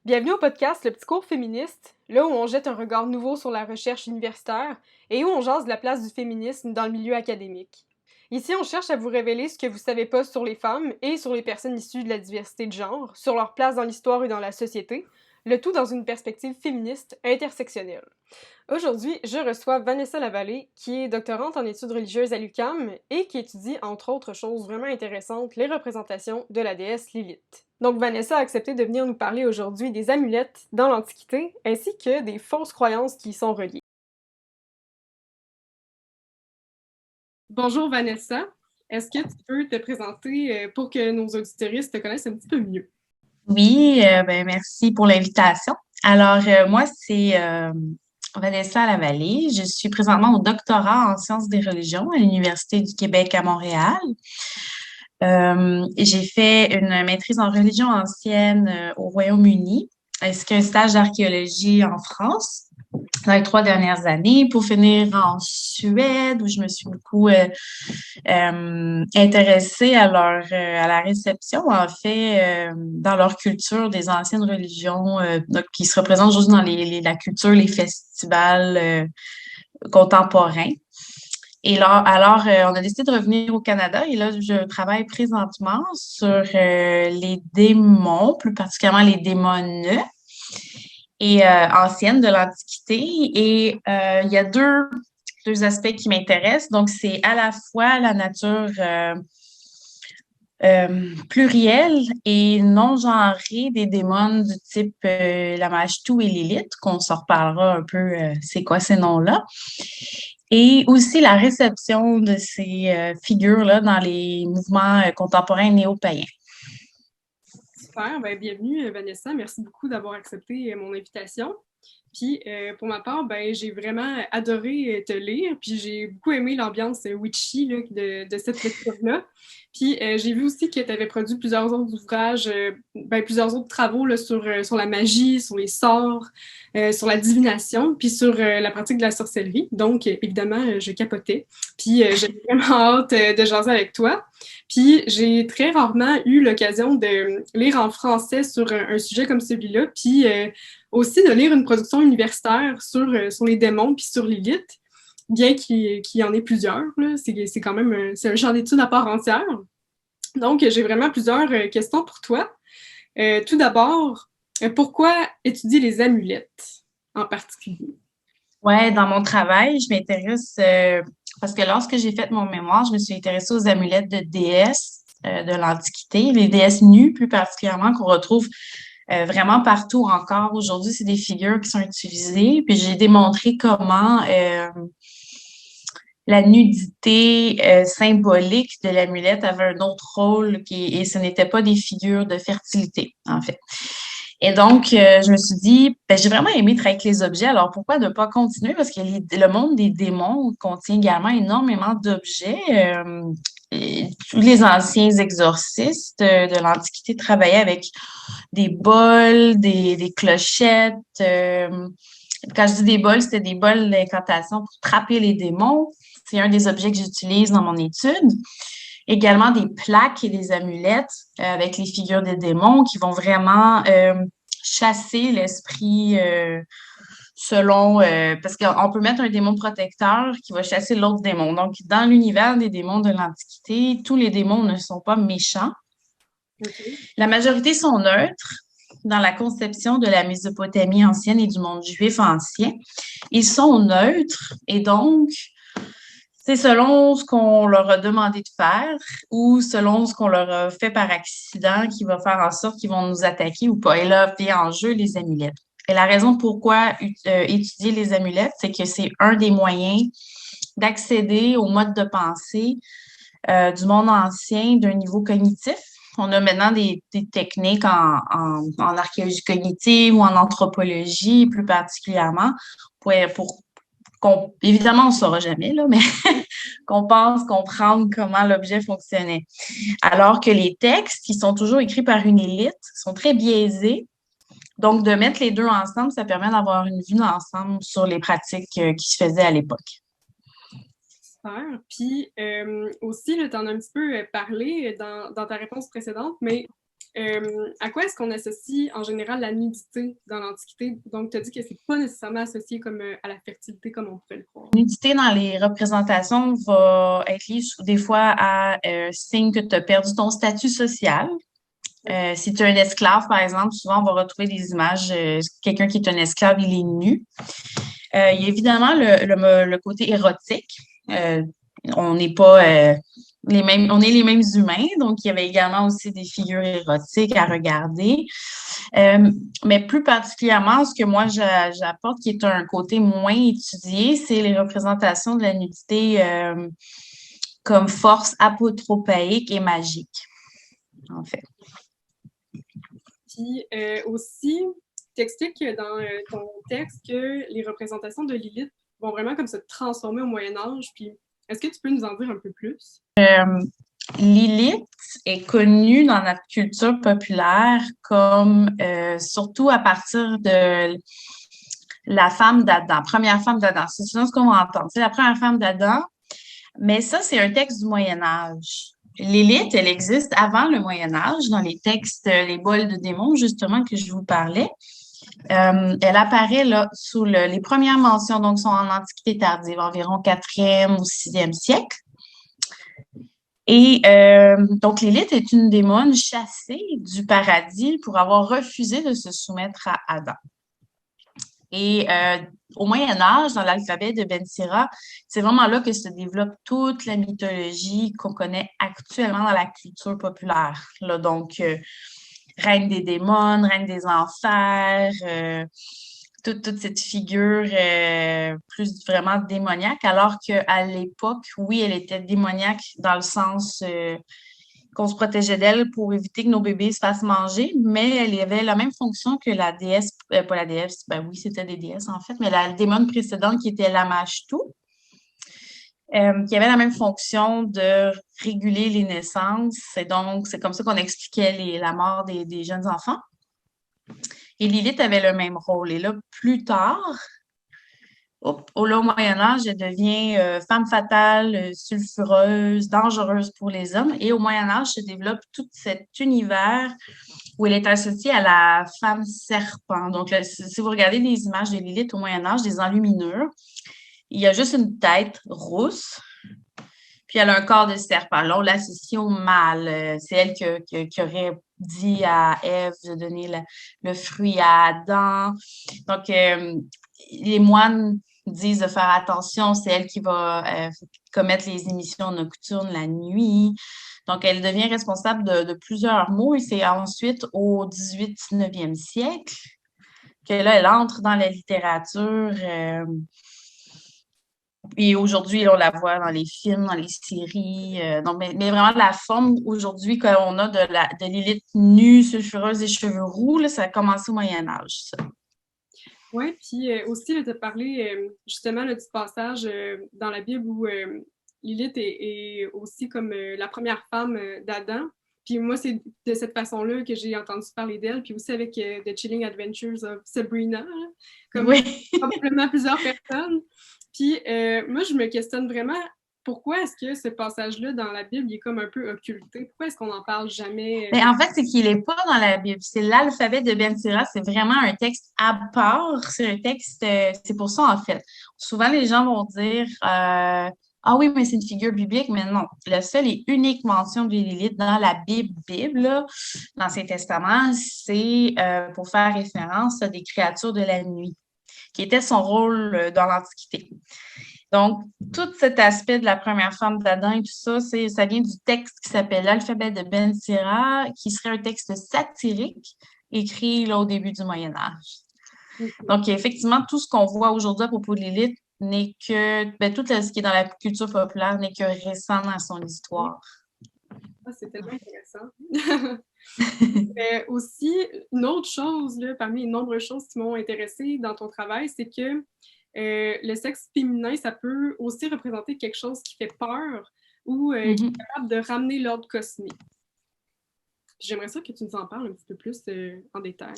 Bienvenue au podcast Le Petit Cours féministe, là où on jette un regard nouveau sur la recherche universitaire et où on jase de la place du féminisme dans le milieu académique. Ici, on cherche à vous révéler ce que vous savez pas sur les femmes et sur les personnes issues de la diversité de genre, sur leur place dans l'histoire et dans la société, le tout dans une perspective féministe intersectionnelle. Aujourd'hui, je reçois Vanessa Lavallée, qui est doctorante en études religieuses à l'UQAM et qui étudie, entre autres choses vraiment intéressantes, les représentations de la déesse Lilith. Donc Vanessa a accepté de venir nous parler aujourd'hui des amulettes dans l'Antiquité, ainsi que des fausses croyances qui y sont reliées. Bonjour Vanessa, est-ce que tu peux te présenter pour que nos auditeuristes te connaissent un petit peu mieux? Oui, merci pour l'invitation. Alors, moi, c'est Vanessa Lavallée. Je suis présentement au doctorat en sciences des religions à l'Université du Québec à Montréal. J'ai fait une maîtrise en religion ancienne au Royaume-Uni, ainsi qu'un stage d'archéologie en France dans les 3 dernières années pour finir en Suède où je me suis beaucoup intéressée à la réception, en fait, dans leur culture des anciennes religions donc, qui se représentent juste dans la culture, les festivals contemporains. Et là, alors, on a décidé de revenir au Canada et là, je travaille présentement sur les démons, plus particulièrement les démones et anciennes de l'Antiquité. Et il y a deux aspects qui m'intéressent. Donc, c'est à la fois la nature plurielle et non genrée des démons du type Lamashtu et Lilith, qu'on s'en reparlera un peu, c'est quoi ces noms-là. Et aussi la réception de ces figures-là dans les mouvements contemporains néo-païens. Super, ben bienvenue Vanessa, merci beaucoup d'avoir accepté mon invitation. Puis pour ma part, ben j'ai vraiment adoré te lire, puis j'ai beaucoup aimé l'ambiance witchy là, de cette lecture-là. Puis j'ai vu aussi que tu avais produit plusieurs autres ouvrages, ben, plusieurs autres travaux là, sur la magie, sur les sorts, sur la divination, puis sur la pratique de la sorcellerie. Donc évidemment, je capotais. Puis j'ai vraiment hâte de jaser avec toi. Puis j'ai très rarement eu l'occasion de lire en français sur un sujet comme celui-là. Puis aussi de lire une production universitaire sur les démons puis sur Lilith, bien qu'il y en ait plusieurs. Là. C'est quand même c'est un champ d'études à part entière. Donc, j'ai vraiment plusieurs questions pour toi. Tout d'abord, pourquoi étudier les amulettes en particulier? Ouais, dans mon travail, je m'intéresse parce que lorsque j'ai fait mon mémoire, je me suis intéressée aux amulettes de déesses de l'Antiquité, les déesses nues plus particulièrement qu'on retrouve vraiment partout encore. Aujourd'hui, c'est des figures qui sont utilisées. Puis j'ai démontré comment la nudité symbolique de l'amulette avait un autre rôle et ce n'était pas des figures de fertilité, en fait. Et donc, je me suis dit, ben, j'ai vraiment aimé travailler avec les objets, alors pourquoi ne pas continuer? Parce que le monde des démons contient également énormément d'objets. Et tous les anciens exorcistes de l'Antiquité travaillaient avec des bols, des clochettes. Quand je dis des bols, c'était des bols d'incantation pour trapper les démons. C'est un des objets que j'utilise dans mon étude. Également des plaques et des amulettes avec les figures des démons qui vont vraiment chasser l'esprit selon... parce qu'on peut mettre un démon protecteur qui va chasser l'autre démon. Donc, dans l'univers des démons de l'Antiquité, tous les démons ne sont pas méchants. OK. La majorité sont neutres dans la conception de la Mésopotamie ancienne et du monde juif ancien. Ils sont neutres et donc, c'est selon ce qu'on leur a demandé de faire ou selon ce qu'on leur a fait par accident qui va faire en sorte qu'ils vont nous attaquer ou pas. Et là, vient en jeu les amulettes. Et la raison pourquoi étudier les amulettes, c'est que c'est un des moyens d'accéder au mode de pensée du monde ancien d'un niveau cognitif. On a maintenant des techniques en archéologie cognitive ou en anthropologie plus particulièrement pour évidemment, on ne saura jamais, là, mais qu'on pense comprendre comment l'objet fonctionnait. Alors que les textes, qui sont toujours écrits par une élite, sont très biaisés. Donc, de mettre les deux ensemble, ça permet d'avoir une vue d'ensemble sur les pratiques qui se faisaient à l'époque. Super. Puis aussi, tu en as un petit peu parlé dans ta réponse précédente, mais À quoi est-ce qu'on associe en général la nudité dans l'Antiquité? Donc, tu as dit que c'est pas nécessairement associé comme à la fertilité comme on pourrait le croire. L'unité dans les représentations va être liée des fois à signe que tu as perdu ton statut social. Si tu es un esclave, par exemple, souvent on va retrouver des images, quelqu'un qui est un esclave, il est nu. Il y a évidemment le côté érotique. On n'est pas les mêmes, on est les mêmes humains, donc il y avait également aussi des figures érotiques à regarder. Mais plus particulièrement, ce que moi j'apporte, qui est un côté moins étudié, c'est les représentations de la nudité comme force apotropaique et magique, en fait. Puis aussi, tu expliques dans ton texte que les représentations de Lilith vont vraiment comme se transformer au Moyen Âge. Puis est-ce que tu peux nous en dire un peu plus? Lilith est connue dans notre culture populaire comme surtout à partir de la femme d'Adam, première femme d'Adam. C'est souvent ce qu'on va entendre. C'est la première femme d'Adam, mais ça, c'est un texte du Moyen Âge. Lilith, elle existe avant le Moyen Âge, dans les textes, les bols de démons, justement, que je vous parlais. Elle apparaît là sous les premières mentions, donc sont en Antiquité tardive, environ 4e ou 6e siècle. Et donc, Lilith est une démone chassée du paradis pour avoir refusé de se soumettre à Adam. Et au Moyen Âge, dans l'alphabet de Ben Sira, c'est vraiment là que se développe toute la mythologie qu'on connaît actuellement dans la culture populaire. Là, donc, reine des démons, reine des enfers, toute cette figure plus vraiment démoniaque, alors qu'à l'époque, oui, elle était démoniaque dans le sens qu'on se protégeait d'elle pour éviter que nos bébés se fassent manger, mais elle avait la même fonction que la déesse, pas la déesse, ben oui, c'était des déesses en fait, mais la démone précédente qui était Lamashtu, qui avait la même fonction de réguler les naissances. Et donc, c'est comme ça qu'on expliquait la mort des jeunes enfants. Et Lilith avait le même rôle. Et là, plus tard, au Moyen-Âge, elle devient femme fatale, sulfureuse, dangereuse pour les hommes. Et au Moyen-Âge se développe tout cet univers où elle est associée à la femme serpent. Donc, là, si vous regardez les images de Lilith au Moyen-Âge, des enluminures, il y a juste une tête rousse, puis elle a un corps de serpent. Là, on l'associe au mal. C'est elle qui aurait dit à Ève de donner le fruit à Adam. Donc, les moines disent de faire attention. C'est elle qui va commettre les émissions nocturnes la nuit. Donc, elle devient responsable de plusieurs maux. Et c'est ensuite au 18-19e siècle que là, elle entre dans la littérature. Et aujourd'hui, on la voit dans les films, dans les séries. Donc, mais vraiment, la forme aujourd'hui qu'on a de Lilith nue, sulfureuse et cheveux roux, là, ça a commencé au Moyen Âge, ça. Oui, puis aussi, tu as parlé justement là, du passage dans la Bible où Lilith est aussi comme la première femme d'Adam. Puis moi, c'est de cette façon-là que j'ai entendu parler d'elle. Puis aussi avec The Chilling Adventures of Sabrina, là, comme Oui. probablement plusieurs personnes. Puis moi, je me questionne vraiment pourquoi est-ce que ce passage-là dans la Bible il est comme un peu occulté? Pourquoi est-ce qu'on n'en parle jamais? Mais en fait, c'est qu'il n'est pas dans la Bible. C'est l'alphabet de Ben Sira. C'est vraiment un texte à part. C'est un texte, c'est pour ça, en fait. Souvent, les gens vont dire ah oui, mais c'est une figure biblique, mais non. La seule et unique mention de Lilith dans la Bible, là, dans ses testaments, c'est pour faire référence à des créatures de la nuit, qui était son rôle dans l'Antiquité. Donc, tout cet aspect de la première femme d'Adam et tout ça, ça vient du texte qui s'appelle l'alphabet de Ben Sira, qui serait un texte satirique écrit là, au début du Moyen Âge. Donc, effectivement, tout ce qu'on voit aujourd'hui à propos de Lilith n'est que, tout ce qui est dans la culture populaire n'est que récent dans son histoire. Ah, c'est tellement intéressant. Aussi, une autre chose, là, parmi les nombreuses choses qui m'ont intéressée dans ton travail, c'est que le sexe féminin, ça peut aussi représenter quelque chose qui fait peur ou qui est capable de ramener l'ordre cosmique. J'aimerais ça que tu nous en parles un petit peu plus en détail.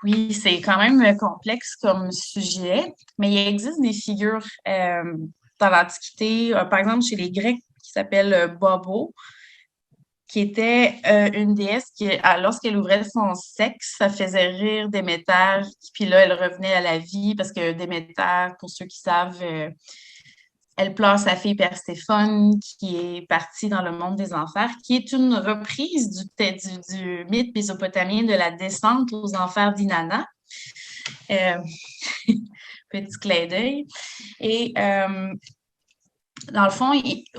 Oui, c'est quand même complexe comme sujet, mais il existe des figures dans l'Antiquité, par exemple chez les Grecs, qui s'appellent Bobo, qui était une déesse qui, lorsqu'elle ouvrait son sexe, ça faisait rire Déméter, puis là, elle revenait à la vie parce que Déméter, pour ceux qui savent, elle pleure sa fille Perséphone qui est partie dans le monde des enfers, qui est une reprise du mythe mésopotamien de la descente aux enfers d'Inanna. Petit clin d'œil. Et dans le fond,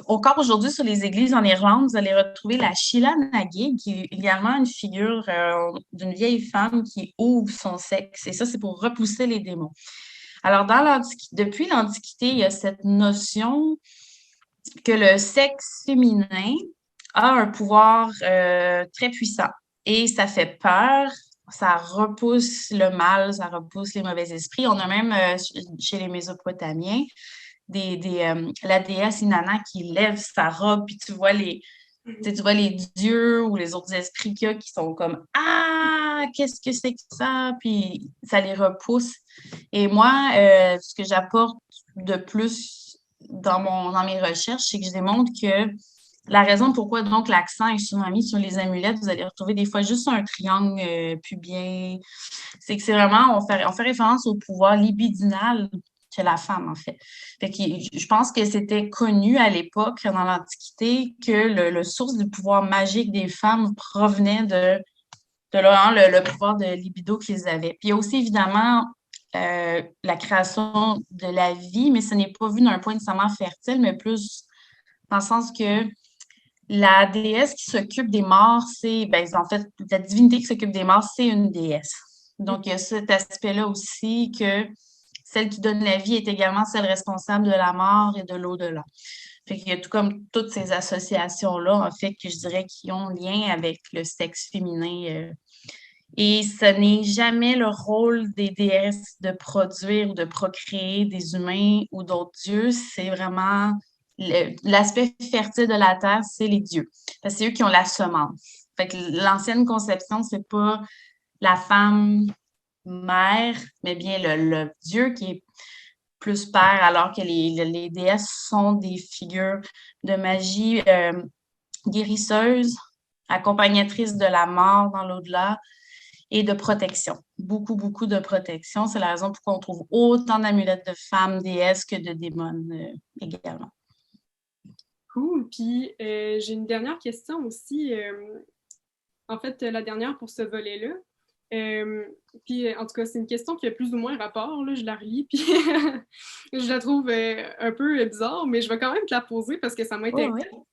encore aujourd'hui, sur les églises en Irlande, vous allez retrouver la Sheila Nagig, qui est également une figure d'une vieille femme qui ouvre son sexe. Et ça, c'est pour repousser les démons. Alors, depuis l'Antiquité, il y a cette notion que le sexe féminin a un pouvoir très puissant. Et ça fait peur, ça repousse le mal, ça repousse les mauvais esprits. On a même, chez les Mésopotamiens, la déesse Inanna qui lève sa robe, puis tu vois les dieux ou les autres esprits qu'il y a qui sont comme « Ah, qu'est-ce que c'est que ça? » Puis ça les repousse. Et moi, ce que j'apporte de plus dans mes recherches, c'est que je démontre que la raison pourquoi donc l'accent est souvent mis sur les amulettes, vous allez retrouver des fois juste un triangle pubien, c'est que c'est vraiment, on fait référence au pouvoir libidinal que la femme, en fait. Fait que je pense que c'était connu à l'époque, dans l'Antiquité, que le source du pouvoir magique des femmes provenait de là, le pouvoir de libido qu'ils avaient. Puis il y a aussi, évidemment, la création de la vie, mais ce n'est pas vu d'un point nécessairement fertile, mais plus dans le sens que la déesse qui s'occupe des morts, en fait, la divinité qui s'occupe des morts, c'est une déesse. Donc, il y a cet aspect-là aussi que celle qui donne la vie est également celle responsable de la mort et de l'au-delà. Fait qu'il y a tout comme toutes ces associations-là, en fait, que je dirais qui ont lien avec le sexe féminin. Et ce n'est jamais le rôle des déesses de produire ou de procréer des humains ou d'autres dieux. C'est vraiment l'aspect fertile de la terre, c'est les dieux. Parce que c'est eux qui ont la semence. Fait que l'ancienne conception, c'est pas la femme mère, mais bien le dieu qui est plus père, alors que les déesses sont des figures de magie guérisseuses, accompagnatrices de la mort dans l'au-delà et de protection. Beaucoup, beaucoup de protection. C'est la raison pourquoi on trouve autant d'amulettes de femmes déesses que de démons également. Cool. Puis, j'ai une dernière question aussi. En fait, la dernière pour ce volet-là. Puis, en tout cas, c'est une question qui a plus ou moins rapport. Là, je la relis, puis je la trouve un peu bizarre, mais je vais quand même te la poser parce que ça m'intéresse. Oh,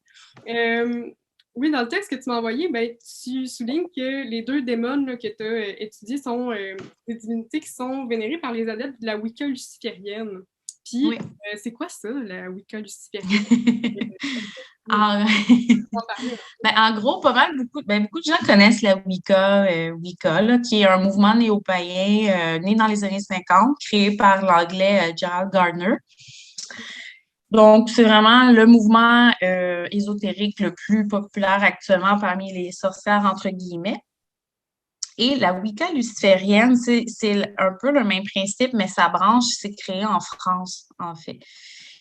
oui. Oui, dans le texte que tu m'as envoyé, ben, tu soulignes que les deux démons là, que tu as étudiés sont des divinités qui sont vénérées par les adeptes de la Wicca luciférienne. Puis, oui. C'est quoi ça, la Wicca luciférienne? En gros, pas mal, beaucoup de gens connaissent la Wicca là, qui est un mouvement néo-païen né dans les années 50, créé par l'anglais Gerald Gardner. Donc, c'est vraiment le mouvement ésotérique le plus populaire actuellement parmi les sorcières, entre guillemets. Et la Wicca luciférienne, c'est un peu le même principe, mais sa branche s'est créée en France, en fait.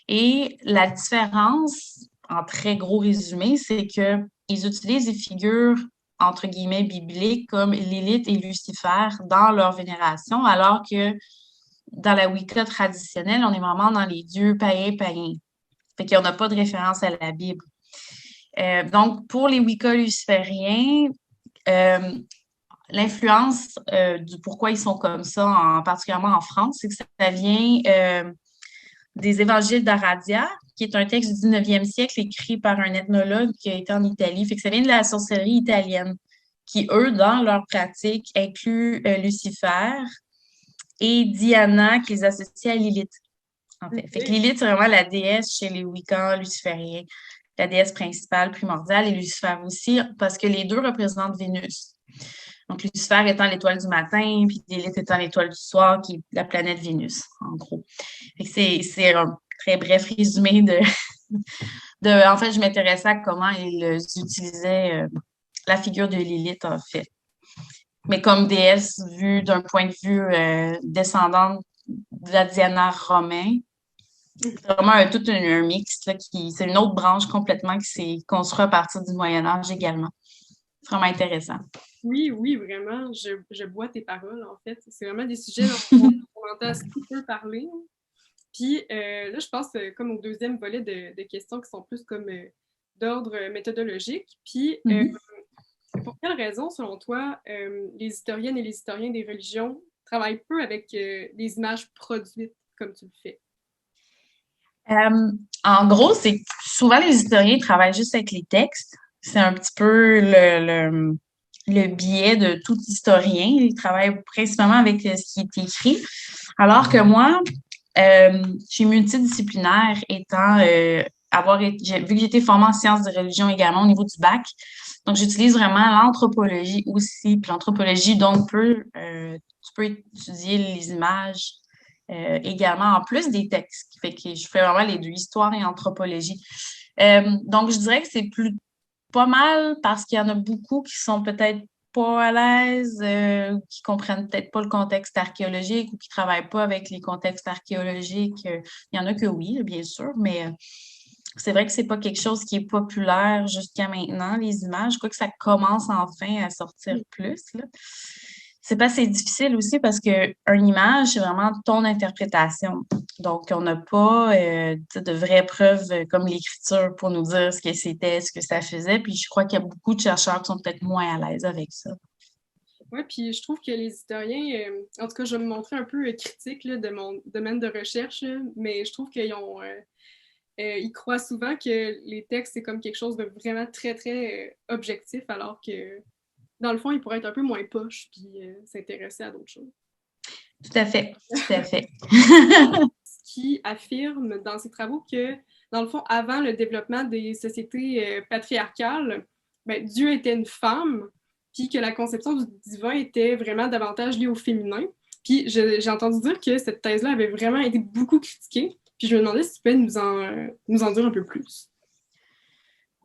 Et la différence, en très gros résumé, c'est qu'ils utilisent des figures, entre guillemets, bibliques comme Lilith et Lucifer dans leur vénération, alors que dans la Wicca traditionnelle, on est vraiment dans les dieux païens. Fait qu'il n'y a pas de référence à la Bible. Donc, pour les Wicca lucifériens, l'influence du pourquoi ils sont comme ça, particulièrement en France, c'est que ça vient des évangiles d'Aradia, qui est un texte du 19e siècle écrit par un ethnologue qui a été en Italie. Fait que ça vient de la sorcellerie italienne, qui, eux, dans leur pratique, incluent Lucifer et Diana, qui les associe à Lilith. En fait. Fait que Lilith, c'est vraiment la déesse chez les Wiccans lucifériens, la déesse principale, primordiale, et Lucifer aussi, parce que les deux représentent Vénus. Donc, Lucifer étant l'étoile du matin, puis Lilith étant l'étoile du soir, qui est la planète Vénus, en gros. C'est un très bref résumé en fait, je m'intéressais à comment ils utilisaient la figure de Lilith, en fait. Mais comme déesse vue d'un point de vue descendante de la Diana romaine, C'est vraiment un mix, là, c'est une autre branche complètement qui s'est construite à partir du Moyen Âge également. C'est vraiment intéressant. Oui, oui, vraiment. Je bois tes paroles, en fait. C'est vraiment des sujets dont on entend assez peu parler. Puis là, je pense comme au deuxième volet de questions qui sont plus comme d'ordre méthodologique. Puis, pour quelle raison, selon toi, les historiennes et les historiens des religions travaillent peu avec des images produites comme tu le fais? En gros, c'est que souvent les historiens travaillent juste avec les textes. C'est un petit peu le biais de tout historien. Ils travaillent principalement avec ce qui est écrit. Alors que moi, je suis multidisciplinaire étant vu que j'ai été formée en sciences de religion également au niveau du bac. Donc, j'utilise vraiment l'anthropologie aussi. Puis l'anthropologie, donc, tu peux étudier les images également en plus des textes. Fait que je fais vraiment les deux, histoire et anthropologie. Donc, je dirais que c'est pas mal parce qu'il y en a beaucoup qui sont peut-être pas à l'aise, qui comprennent peut-être pas le contexte archéologique ou qui travaillent pas avec les contextes archéologiques. Il y en a que oui, bien sûr, mais c'est vrai que c'est pas quelque chose qui est populaire jusqu'à maintenant, les images. Je crois que ça commence enfin à sortir plus, là. C'est pas assez difficile aussi parce que une image, c'est vraiment ton interprétation. Donc, on n'a pas de vraies preuves comme l'écriture pour nous dire ce que c'était, ce que ça faisait. Puis je crois qu'il y a beaucoup de chercheurs qui sont peut-être moins à l'aise avec ça. Oui, puis je trouve que les historiens, en tout cas, je vais me montrer un peu critique là, de mon domaine de recherche, là, mais je trouve qu'ils ont, ils croient souvent que les textes, c'est comme quelque chose de vraiment très, très objectif, alors que dans le fond, ils pourraient être un peu moins poches puis s'intéresser à d'autres choses. Tout à fait, tout à fait. Qui affirme dans ses travaux que, dans le fond, avant le développement des sociétés patriarcales, ben, Dieu était une femme, puis que la conception du divin était vraiment davantage liée au féminin. Puis j'ai entendu dire que cette thèse-là avait vraiment été beaucoup critiquée. Puis je me demandais si tu peux nous en dire un peu plus.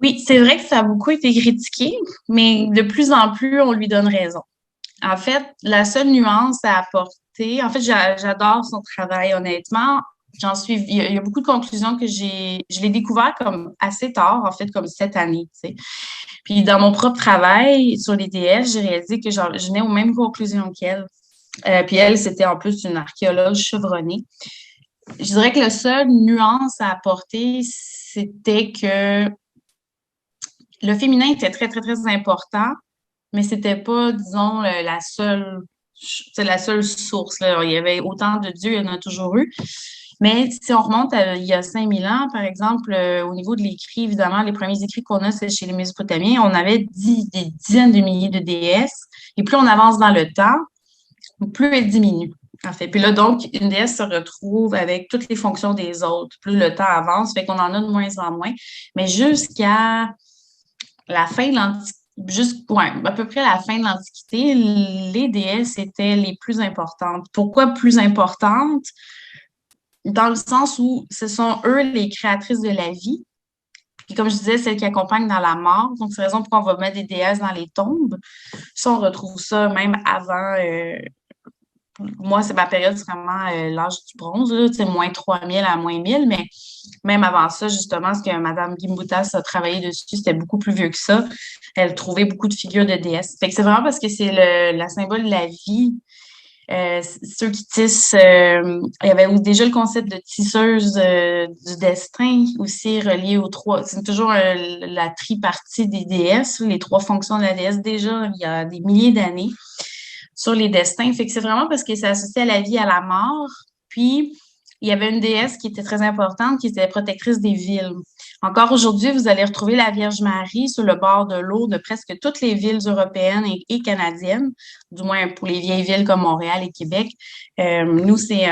Oui, c'est vrai que ça a beaucoup été critiqué, mais de plus en plus, on lui donne raison. En fait, la seule nuance à apporter, en fait, j'adore son travail, honnêtement. Il y a beaucoup de conclusions je l'ai découvert comme assez tard, en fait, comme cette année, tu sais. Puis dans mon propre travail sur les déesses, j'ai réalisé que genre, je venais aux mêmes conclusions qu'elle. Puis elle, c'était en plus une archéologue chevronnée. Je dirais que la seule nuance à apporter, c'était que le féminin était très, très, très important, mais c'était pas, disons, la seule source, là. Il y avait autant de dieux, il y en a toujours eu. Mais si on remonte il y a 5000 ans, par exemple, au niveau de l'écrit, évidemment, les premiers écrits qu'on a, c'est chez les Mésopotamiens. On avait des dizaines de milliers de déesses. Et plus on avance dans le temps, plus elle diminue, en fait. Puis là, donc, une déesse se retrouve avec toutes les fonctions des autres. Plus le temps avance, fait qu'on en a de moins en moins. Mais jusqu'à la fin de l'Antiquité, à peu près la fin de l'Antiquité, les déesses étaient les plus importantes. Pourquoi plus importantes? Dans le sens où ce sont eux les créatrices de la vie. Puis comme je disais, celles qui accompagnent dans la mort. Donc, c'est la raison pourquoi on va mettre des déesses dans les tombes. Ça, on retrouve ça même avant. Moi, c'est ma période, c'est vraiment l'âge du bronze, là, moins 3000 à moins 1000, mais même avant ça, justement, ce que Mme Gimbutas a travaillé dessus, c'était beaucoup plus vieux que ça. Elle trouvait beaucoup de figures de déesses. Fait que c'est vraiment parce que c'est la symbole de la vie. Ceux qui tissent, il y avait déjà le concept de tisseuse du destin aussi relié aux trois. C'est toujours la tripartie des déesses, les trois fonctions de la déesse déjà il y a des milliers d'années sur les destins. Fait que c'est vraiment parce que c'est associé à la vie, à la mort. Puis, il y avait une déesse qui était très importante, qui était protectrice des villes. Encore aujourd'hui, vous allez retrouver la Vierge Marie sur le bord de l'eau de presque toutes les villes européennes et canadiennes, du moins pour les vieilles villes comme Montréal et Québec. Nous, c'est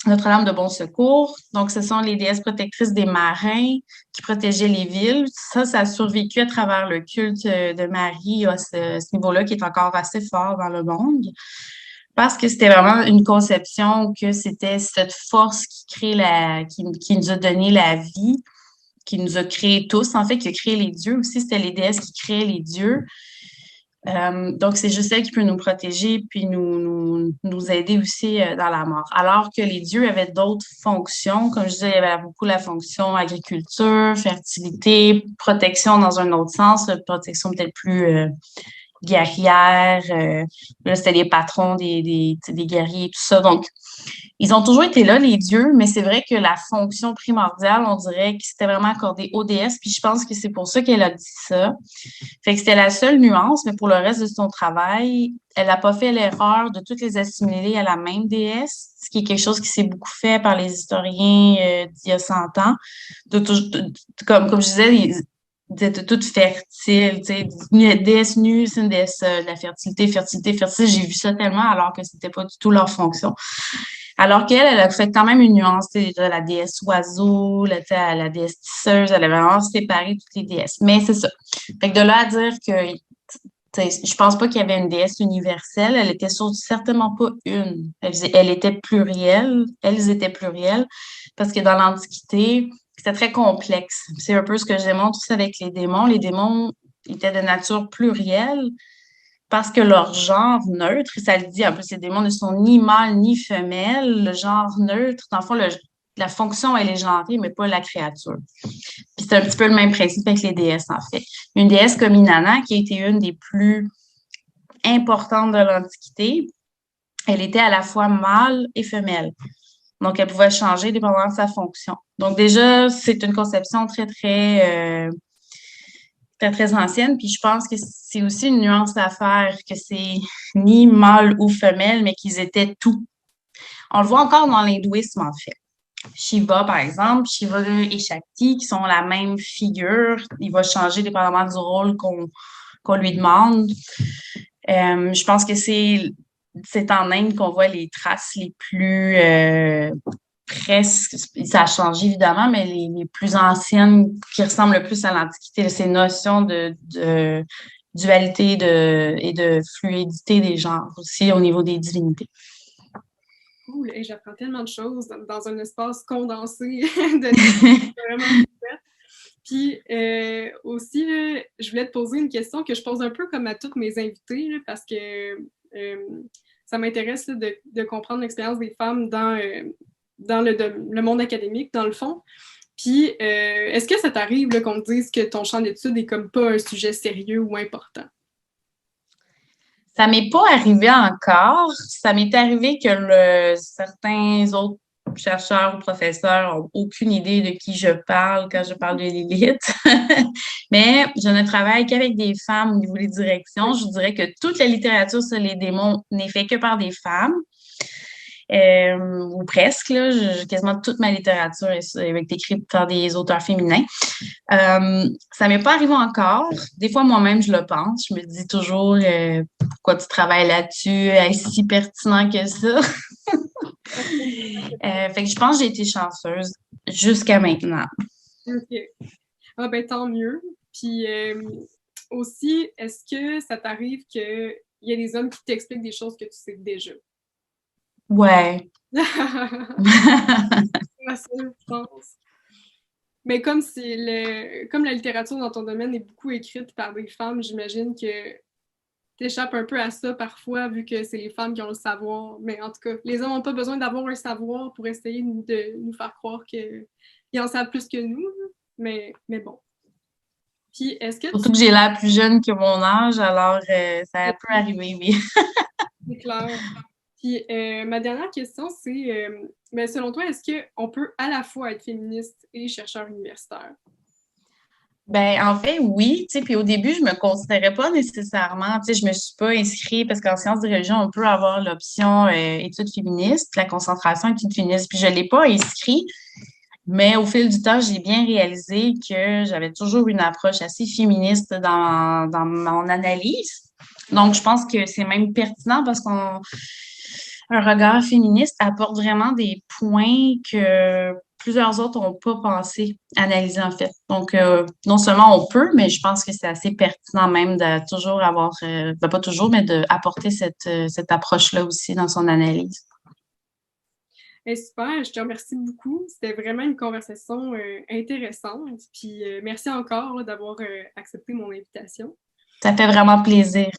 Notre-Dame de Bon Secours. Donc, ce sont les déesses protectrices des marins qui protégeaient les villes. Ça a survécu à travers le culte de Marie à ce niveau-là qui est encore assez fort dans le monde. Parce que c'était vraiment une conception que c'était cette force qui nous a donné la vie, qui nous a créés tous, en fait, qui a créé les dieux aussi. C'était les déesses qui créaient les dieux. Donc, c'est juste elle qui peut nous protéger puis nous aider aussi dans la mort. Alors que les dieux avaient d'autres fonctions. Comme je disais, il y avait beaucoup la fonction agriculture, fertilité, protection dans un autre sens, protection peut-être plus guerrière. Là, c'était les patrons des guerriers et tout ça. Donc, ils ont toujours été là, les dieux, mais c'est vrai que la fonction primordiale, on dirait que c'était vraiment accordé aux déesses, puis je pense que c'est pour ça qu'elle a dit ça. Fait que c'était la seule nuance, mais pour le reste de son travail, elle n'a pas fait l'erreur de toutes les assimiler à la même déesse, ce qui est quelque chose qui s'est beaucoup fait par les historiens d'il y a 100 ans. Comme je disais, ils étaient toutes fertiles, tu sais, une déesse nue, c'est une déesse de la fertilité, fertilité, fertilité. J'ai vu ça tellement alors que c'était pas du tout leur fonction. Alors qu'elle, elle a fait quand même une nuance, tu sais, la déesse oiseau, la déesse tisseuse, elle avait vraiment séparé toutes les déesses. Mais c'est ça. Fait que de là à dire que, tu sais, je pense pas qu'il y avait une déesse universelle, elle était certainement pas une. Elle était plurielle, elles étaient plurielles, parce que dans l'Antiquité, c'était très complexe. C'est un peu ce que je démontre aussi avec les démons. Les démons étaient de nature plurielle, parce que leur genre neutre, et ça le dit, en plus, les démons ne sont ni mâles ni femelles. Le genre neutre, dans le fond, la fonction, elle est genrée, mais pas la créature. Puis c'est un petit peu le même principe avec les déesses, en fait. Une déesse comme Inanna, qui a été une des plus importantes de l'Antiquité, elle était à la fois mâle et femelle. Donc, elle pouvait changer dépendamment de sa fonction. Donc, déjà, c'est une conception très, très ancienne. Puis je pense que c'est aussi une nuance à faire, que c'est ni mâle ou femelle, mais qu'ils étaient tout. On le voit encore dans l'hindouisme, en fait. Shiva, par exemple, Shiva et Shakti, qui sont la même figure. Il va changer dépendamment du rôle qu'on lui demande. Je pense que c'est en Inde qu'on voit les traces les plus presque, ça a changé évidemment, mais les plus anciennes qui ressemblent le plus à l'Antiquité, ces notions de dualité et de fluidité des genres aussi au niveau des divinités. Cool, et j'apprends tellement de choses dans un espace condensé de vraiment super. Puis aussi, là, je voulais te poser une question que je pose un peu comme à toutes mes invités, là, parce que ça m'intéresse là, de comprendre l'expérience des femmes dans le monde académique, dans le fond. Puis, est-ce que ça t'arrive là, qu'on te dise que ton champ d'études est comme pas un sujet sérieux ou important? Ça m'est pas arrivé encore. Ça m'est arrivé que certains autres chercheurs ou professeurs n'ont aucune idée de qui je parle quand je parle de l'élite. Mais je ne travaille qu'avec des femmes au niveau des directions. Je dirais que toute la littérature sur les démons n'est faite que par des femmes. Ou presque, là, quasiment toute ma littérature est écrite par des auteurs féminins. Ça m'est pas arrivé encore. Des fois, moi-même, je le pense. Je me dis toujours pourquoi tu travailles là-dessus? Est-ce si pertinent que ça? Fait que je pense que j'ai été chanceuse jusqu'à maintenant. OK. Ah ben tant mieux. Puis aussi, est-ce que ça t'arrive qu'il y a des hommes qui t'expliquent des choses que tu sais déjà? Ouais. Ma seule pense. Mais comme la littérature dans ton domaine est beaucoup écrite par des femmes, j'imagine que t'échappes un peu à ça parfois, vu que c'est les femmes qui ont le savoir. Mais en tout cas, les hommes n'ont pas besoin d'avoir un savoir pour essayer de nous faire croire qu'ils en savent plus que nous. Mais bon. Puis, est-ce que Surtout que j'ai l'air plus jeune que mon âge, alors ça peut arriver, oui. c'est clair? Puis, ma dernière question, c'est, ben, selon toi, est-ce qu'on peut à la fois être féministe et chercheur universitaire? Ben, en fait, oui, tu sais, puis au début, je me considérais pas nécessairement, tu sais, je me suis pas inscrite parce qu'en sciences de religion, on peut avoir l'option études féministes, la concentration études féministes, puis je l'ai pas inscrit, mais au fil du temps, j'ai bien réalisé que j'avais toujours une approche assez féministe dans mon analyse. Donc, je pense que c'est même pertinent parce qu'un regard féministe apporte vraiment des points que plusieurs autres n'ont pas pensé analyser, en fait. Donc, non seulement on peut, mais je pense que c'est assez pertinent même de toujours avoir, ben, pas toujours, mais d'apporter cette approche-là aussi dans son analyse. Super, je te remercie beaucoup. C'était vraiment une conversation intéressante. Puis merci encore là, d'avoir accepté mon invitation. Ça fait vraiment plaisir.